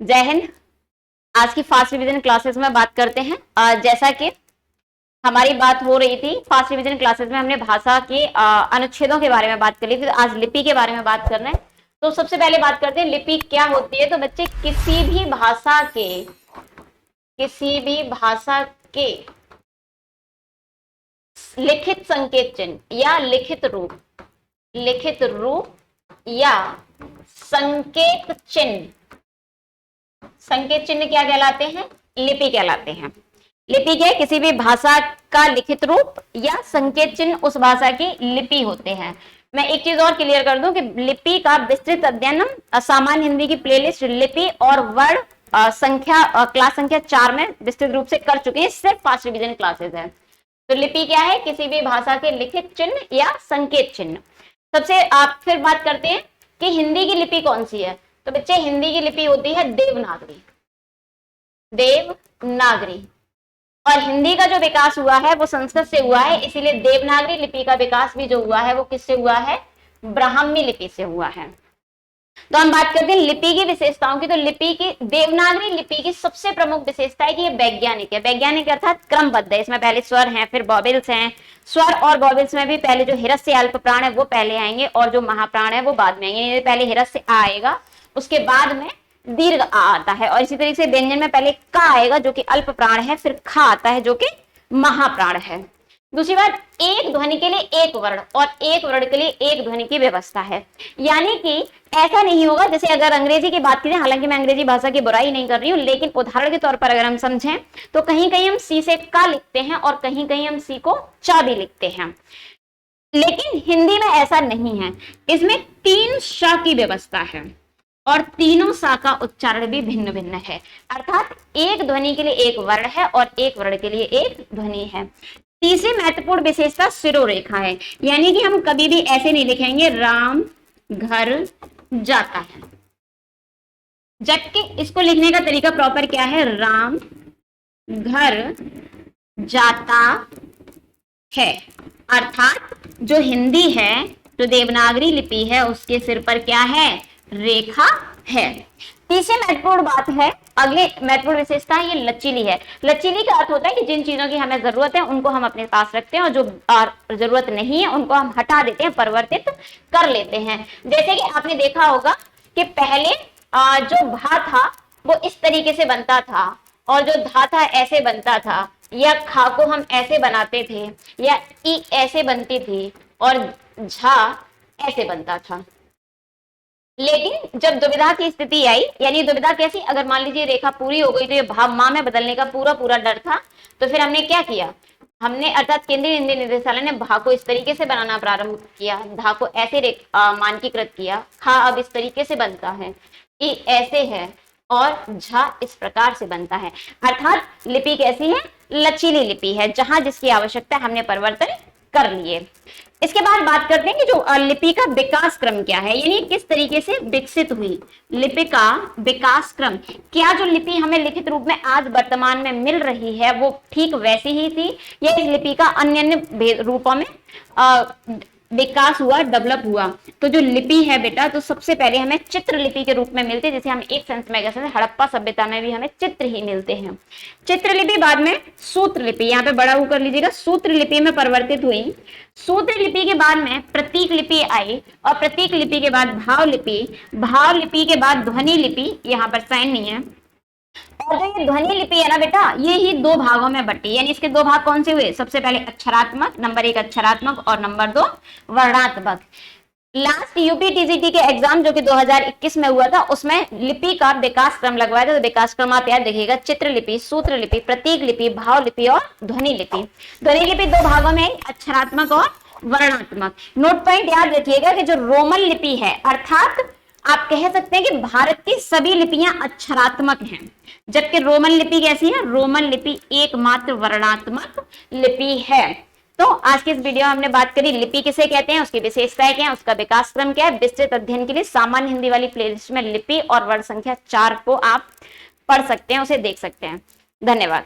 जय हिंद। आज की फास्ट रिवीजन क्लासेस में बात करते हैं। जैसा कि हमारी बात हो रही थी फास्ट रिवीजन क्लासेस में, हमने भाषा के अनुच्छेदों के बारे में बात कर ली थी। आज लिपि के बारे में बात करना है। तो सबसे पहले बात करते हैं लिपि क्या होती है। तो बच्चे, किसी भी भाषा के लिखित संकेत चिन्ह या लिखित रूप या संकेत चिन्ह क्या कहलाते हैं? लिपि कहलाते हैं। लिपि के किसी भी भाषा का लिखित रूप या संकेत चिन्ह उस भाषा की लिपि होते हैं। मैं एक चीज और क्लियर कर दूं कि लिपि का विस्तृत अध्ययन सामान्य हिंदी की प्लेलिस्ट लिपि और वर्ण क्लास संख्या 4 में विस्तृत रूप से कर चुके हैं। सिर्फ फास्ट रिवीजन क्लासेस है। तो लिपि क्या है? किसी भी भाषा के लिखित चिन्ह या संकेत चिन्ह। सबसे आप फिर बात करते हैं कि हिंदी की लिपि कौन सी है। तो बच्चे, हिंदी की लिपि होती है देवनागरी। और हिंदी का जो विकास हुआ है वो संस्कृत से हुआ है, इसीलिए देवनागरी लिपि का विकास भी जो हुआ है वो किससे हुआ है? ब्राह्मी लिपि से हुआ है। तो हम बात करते हैं लिपि की विशेषताओं की। तो देवनागरी लिपि की सबसे प्रमुख विशेषता है कि ये वैज्ञानिक है। वैज्ञानिक अर्थात क्रमबद्ध है। इसमें पहले स्वर हैं, फिर वॉवेल्स हैं। स्वर और वॉवेल्स में भी पहले जो हिरस्य अल्प प्राण है वो पहले आएंगे और जो महाप्राण है वो बाद में आएंगे। पहले हिरस्य आ आएगा, उसके बाद में दीर्घ आ आता है। और इसी तरीके से व्यंजन में पहले का आएगा जो कि अल्प प्राण है, फिर खा आता है जो कि महाप्राण है। दूसरी बात, एक ध्वनि के लिए एक वर्ण और एक वर्ण के लिए एक ध्वनि की व्यवस्था है। यानी कि ऐसा नहीं होगा जैसे अगर अंग्रेजी की बात करें, हालांकि मैं अंग्रेजी भाषा की बुराई नहीं कर रही हूं, लेकिन उदाहरण के तौर पर अगर हम समझें तो कहीं कहीं हम सी से का लिखते हैं और कहीं कहीं हम सी को चा भी लिखते हैं। लेकिन हिंदी में ऐसा नहीं है। इसमें 3 श की व्यवस्था है और तीनों सा का उच्चारण भी भिन्न भिन्न है। अर्थात एक ध्वनि के लिए एक वर्ण है और एक वर्ण के लिए एक ध्वनि है। तीसरी महत्वपूर्ण विशेषता शिरोरेखा है। यानी कि हम कभी भी ऐसे नहीं लिखेंगे राम घर जाता है, जबकि इसको लिखने का तरीका प्रॉपर क्या है? राम घर जाता है। अर्थात जो हिंदी है, जो देवनागरी लिपि है, उसके सिर पर क्या है? रेखा है। तीसरी महत्वपूर्ण बात है, अगली महत्वपूर्ण विशेषता है, ये लचीली है। लचीली का अर्थ होता है कि जिन चीजों की हमें जरूरत है उनको हम अपने पास रखते हैं और जो जरूरत नहीं है उनको हम हटा देते हैं, परिवर्तित कर लेते हैं। जैसे कि आपने देखा होगा कि पहले जो भा था वो इस तरीके से बनता था और जो धा था ऐसे बनता था, या खा को हम ऐसे बनाते थे, या ई ऐसे बनती थी और झा ऐसे बनता था। लेकिन जब दुविधा की स्थिति आई, यानी दुविधा कैसी? अगर मान लीजिए रेखा पूरी हो गई तो ये भाव मां में बदलने का पूरा डर था। तो फिर हमने क्या किया? हमने अर्थात केंद्रीय हिंदी निदेशालय ने भा को इस तरीके से बनाना प्रारंभ किया, धा को ऐसे मानकीकृत किया, खा अब इस तरीके से बनता है, ई ऐसे है और झा इस प्रकार से बनता है। अर्थात लिपि कैसी है? लचीली लिपि है, जहां जिसकी आवश्यकता हमने परिवर्तन कर लिए। इसके बाद बात करते हैं कि जो लिपि का विकास क्रम क्या है, यानी किस तरीके से विकसित हुई लिपि का विकास क्रम। क्या जो लिपि हमें लिखित रूप में आज वर्तमान में मिल रही है वो ठीक वैसी ही थी, या इस लिपि का अन्य रूपों में विकास हुआ, डेवलप हुआ? तो जो लिपि है बेटा, तो सबसे पहले हमें चित्र लिपि के रूप में मिलती है, जैसे हम एक सेंस में कह सकते हैं हड़प्पा सभ्यता में भी हमें चित्र ही मिलते हैं। चित्र लिपि, बाद में सूत्र लिपि, यहाँ पे बड़ा कर लीजिएगा, सूत्र लिपि में परिवर्तित हुई। सूत्र लिपि के बाद में प्रतीक लिपि आई और प्रतीक लिपि के बाद भाव लिपि के बाद ध्वनि लिपि, यहाँ पर साइन नहीं है। और जो ये ध्वनि लिपि है ना बेटा, ये ही 2 भागों में बटी। यानी इसके 2 भाग कौन से हुए? सबसे पहले अक्षरात्मक, नंबर 1 अक्षरात्मक और नंबर 2 वर्णात्मक। लास्ट यूपी टीजीटी के एग्जाम जो कि 2021 में हुआ था, उसमें लिपि का विकास क्रम लगवाया था। तो विकास क्रम आप याद देखिएगा, चित्र लिपि, सूत्र लिपि, प्रतीक लिपि, भाव लिपि और ध्वनि लिपि। ध्वनि लिपि 2 भागों में, अक्षरात्मक और वर्णात्मक। नोट पॉइंट याद रखिएगा कि जो रोमन लिपि है, अर्थात आप कह सकते हैं कि भारत की सभी लिपियां अक्षरात्मक हैं, जबकि रोमन लिपि कैसी है? रोमन लिपि एकमात्र वर्णात्मक लिपि है। तो आज की इस वीडियो में हमने बात करी लिपि किसे कहते हैं, उसकी विशेषताएं क्या है, उसका विकास क्रम क्या है। विस्तृत अध्ययन के लिए सामान्य हिंदी वाली प्लेलिस्ट में लिपि और वर्ण संख्या 4 को आप पढ़ सकते हैं, उसे देख सकते हैं। धन्यवाद।